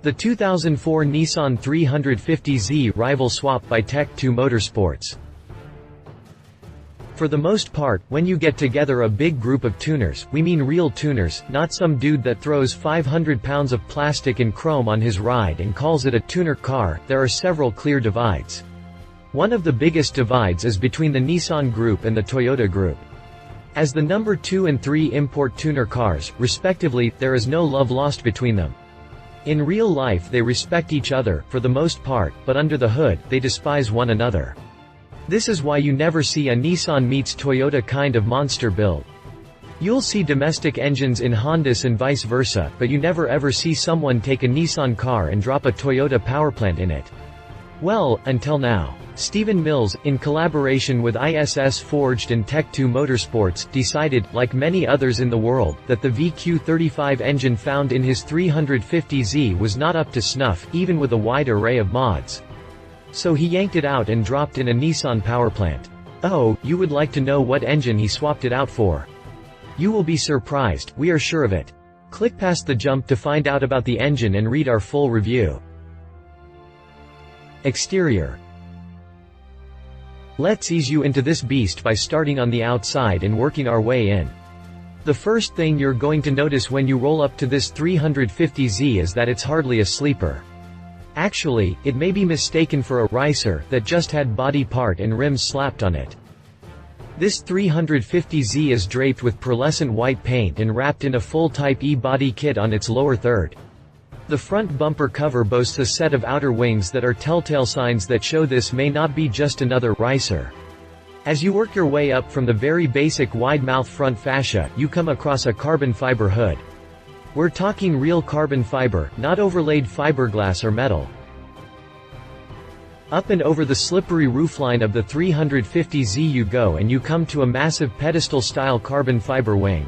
The 2004 Nissan 350Z rival swap by Tech 2 Motorsports. For the most part, when you get together a big group of tuners, we mean real tuners, not some dude that throws 500 pounds of plastic and chrome on his ride and calls it a tuner car. There are several clear divides. One of the biggest divides is between the Nissan Group and the Toyota Group. As the number 2 and 3 import tuner cars, respectively, there is no love lost between them. In real life they respect each other, for the most part, but under the hood, they despise one another. This is why you never see a Nissan-meets-Toyota kind of monster build. You'll see domestic engines in Hondas and vice versa, but you never ever see someone take a Nissan car and drop a Toyota powerplant in it. Well, until now. Stephen Mills, in collaboration with ISS Forged and Tech 2 Motorsports, decided, like many others in the world, that the VQ35 engine found in his 350Z was not up to snuff, even with a wide array of mods. So he yanked it out and dropped in a Nissan powerplant. Oh, you would like to know what engine he swapped it out for? You will be surprised, we are sure of it. Click past the jump to find out about the engine and read our full review. Exterior. Let's ease you into this beast by starting on the outside and working our way in. The first thing you're going to notice when you roll up to this 350Z is that it's hardly a sleeper. Actually, it may be mistaken for a ricer that just had body part and rims slapped on it. This 350Z is draped with pearlescent white paint and wrapped in a full Type E body kit on its lower third. The front bumper cover boasts a set of outer wings that are telltale signs that show this may not be just another ricer. As you work your way up from the very basic wide-mouth front fascia, you come across a carbon fiber hood. We're talking real carbon fiber, not overlaid fiberglass or metal. Up and over the slippery roofline of the 350Z you go and you come to a massive pedestal-style carbon fiber wing.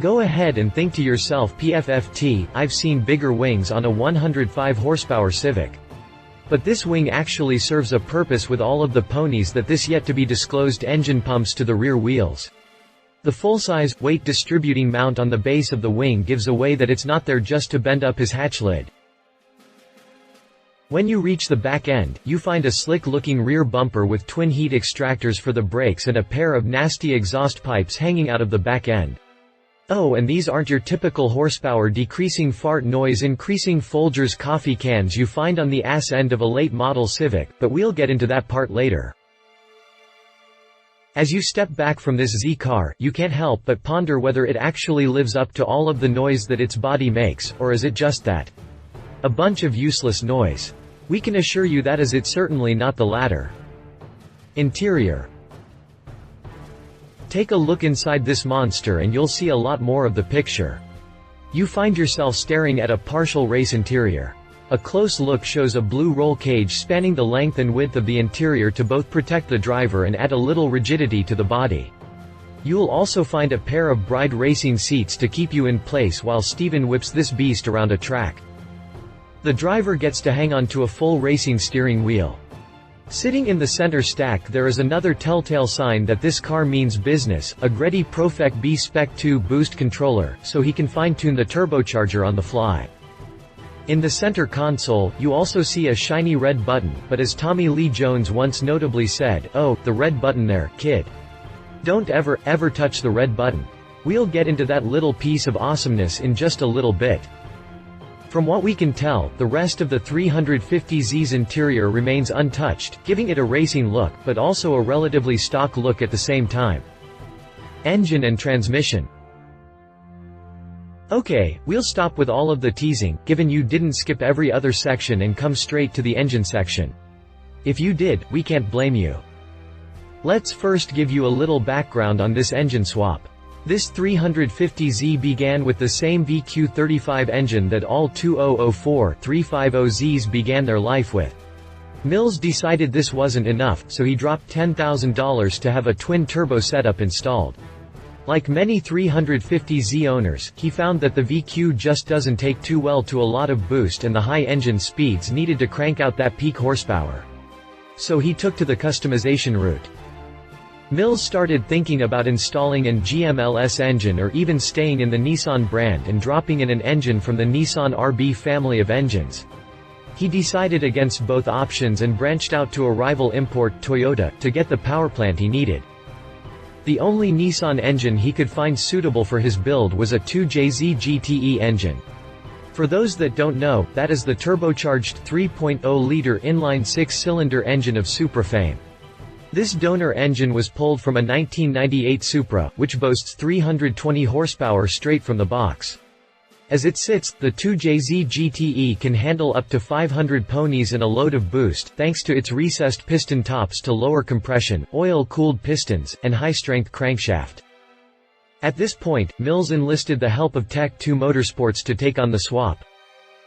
Go ahead and think to yourself, PFFT, I've seen bigger wings on a 105 horsepower Civic. But this wing actually serves a purpose with all of the ponies that this yet-to-be-disclosed engine pumps to the rear wheels. The full-size, weight-distributing mount on the base of the wing gives away that it's not there just to bend up his hatch lid. When you reach the back end, you find a slick-looking rear bumper with twin heat extractors for the brakes and a pair of nasty exhaust pipes hanging out of the back end. Oh, and these aren't your typical horsepower decreasing fart noise increasing Folgers coffee cans you find on the ass end of a late model Civic, but we'll get into that part later. As you step back from this Z car, you can't help but ponder whether it actually lives up to all of the noise that its body makes, or is it just that? A bunch of useless noise. We can assure you that it's certainly not the latter. Interior. Take a look inside this monster and you'll see a lot more of the picture. You find yourself staring at a partial race interior. A close look shows a blue roll cage spanning the length and width of the interior to both protect the driver and add a little rigidity to the body. You'll also find a pair of Bride racing seats to keep you in place while Steven whips this beast around a track. The driver gets to hang on to a full racing steering wheel. Sitting in the center stack there is another telltale sign that this car means business, a Greddy Profec B Spec 2 boost controller, so he can fine-tune the turbocharger on the fly. In the center console, you also see a shiny red button, but as Tommy Lee Jones once notably said, "Oh, the red button there, kid. Don't ever touch the red button. We'll get into that little piece of awesomeness in just a little bit." From what we can tell, the rest of the 350Z's interior remains untouched, giving it a racing look, but also a relatively stock look at the same time. Engine and transmission. Okay, we'll stop with all of the teasing, given you didn't skip every other section and come straight to the engine section. If you did, we can't blame you. Let's first give you a little background on this engine swap. This 350Z began with the same VQ35 engine that all 2004 350Zs began their life with. Mills decided this wasn't enough, so he dropped $10,000 to have a twin-turbo setup installed. Like many 350Z owners, he found that the VQ just doesn't take too well to a lot of boost and the high engine speeds needed to crank out that peak horsepower. So he took to the customization route. Mills started thinking about installing an GMLS engine or even staying in the Nissan brand and dropping in an engine from the Nissan RB family of engines. He decided against both options and branched out to a rival import, Toyota, to get the powerplant he needed. The only Nissan engine he could find suitable for his build was a 2JZ GTE engine. For those that don't know, that is the turbocharged 3.0-liter inline six-cylinder engine of Supra fame. This donor engine was pulled from a 1998 Supra, which boasts 320 horsepower straight from the box. As it sits, the 2JZ GTE can handle up to 500 ponies and a load of boost, thanks to its recessed piston tops to lower compression, oil-cooled pistons, and high-strength crankshaft. At this point, Mills enlisted the help of Tech 2 Motorsports to take on the swap.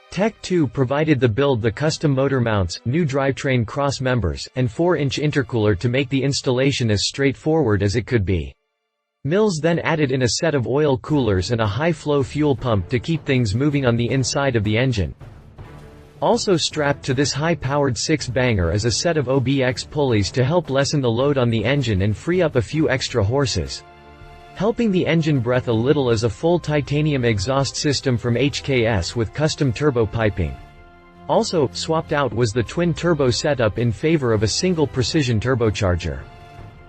Tech 2 provided the custom motor mounts, new drivetrain cross members, and 4-inch intercooler to make the installation as straightforward as it could be. Mills then added in a set of oil coolers and a high-flow fuel pump to keep things moving on the inside of the engine. Also strapped to this high-powered six-banger is a set of OBX pulleys to help lessen the load on the engine and free up a few extra horses. Helping the engine breath a little is a full titanium exhaust system from HKS with custom turbo piping. Also, swapped out was the twin-turbo setup in favor of a single precision turbocharger.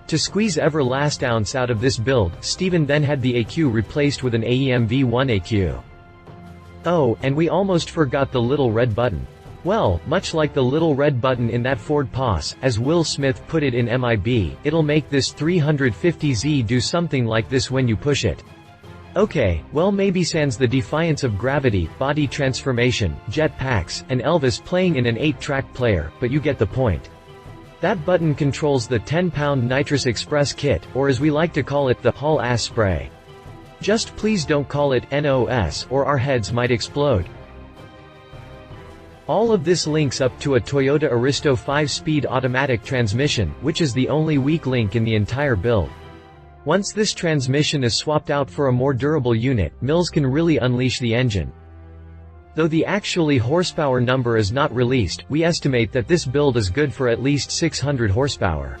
To squeeze every last ounce out of this build, Stephen then had the ECU replaced with an AEM V1 ECU. Oh, and we almost forgot the little red button. Well, much like the little red button in that Ford POS, as Will Smith put it in MIB, it'll make this 350Z do something like this when you push it. Okay, well maybe sans the defiance of gravity, body transformation, jet packs, and Elvis playing in an 8-track player, but you get the point. That button controls the 10-pound nitrous express kit, or as we like to call it, the haul-ass spray. Just please don't call it NOS, or our heads might explode. All of this links up to a Toyota Aristo 5-speed automatic transmission, which is the only weak link in the entire build. Once this transmission is swapped out for a more durable unit, Mills can really unleash the engine. Though the actually horsepower number is not released, we estimate that this build is good for at least 600 horsepower.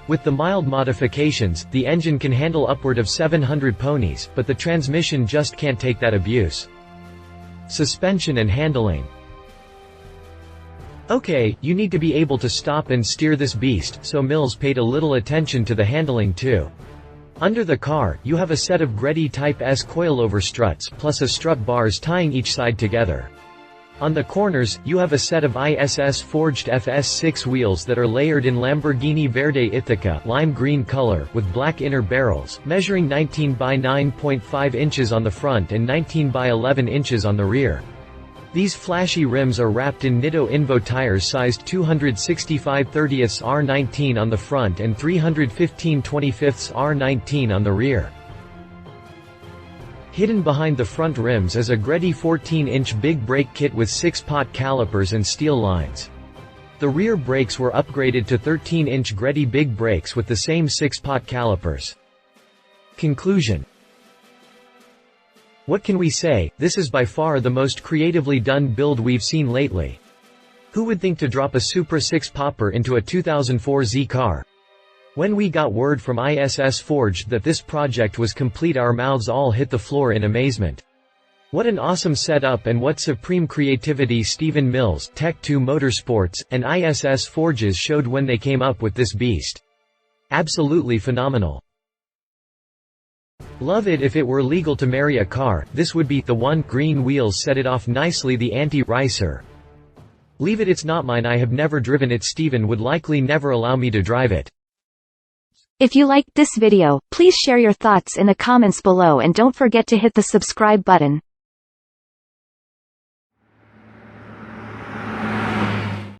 With the mild modifications, the engine can handle upward of 700 ponies, but the transmission just can't take that abuse. Suspension and handling. Okay, you need to be able to stop and steer this beast, so Mills paid a little attention to the handling too. Under the car, you have a set of Greddy Type S coilover struts plus a strut bars tying each side together. On the corners, you have a set of ISS Forged FS6 wheels that are layered in Lamborghini Verde Ithaca lime green color, with black inner barrels, measuring 19 by 9.5 inches on the front and 19 by 11 inches on the rear. These flashy rims are wrapped in Nitto Invo tires sized 265/30ths R19 on the front and 315/25ths R19 on the rear. Hidden behind the front rims is a Greddy 14-inch big brake kit with 6-pot calipers and steel lines. The rear brakes were upgraded to 13-inch Greddy big brakes with the same 6-pot calipers. Conclusion. What can we say, this is by far the most creatively done build we've seen lately. Who would think to drop a Supra 6-popper into a 2004 Z car? When we got word from ISS Forged that this project was complete, our mouths all hit the floor in amazement. What an awesome setup and what supreme creativity Stephen Mills, Tech 2 Motorsports, and ISS Forges showed when they came up with this beast. Absolutely phenomenal. Love it. If it were legal to marry a car, this would be the one. Green wheels set it off nicely. The anti-ricer. Leave it, it's not mine, I have never driven it. Steven would likely never allow me to drive it. If you liked this video, please share your thoughts in the comments below and don't forget to hit the subscribe button.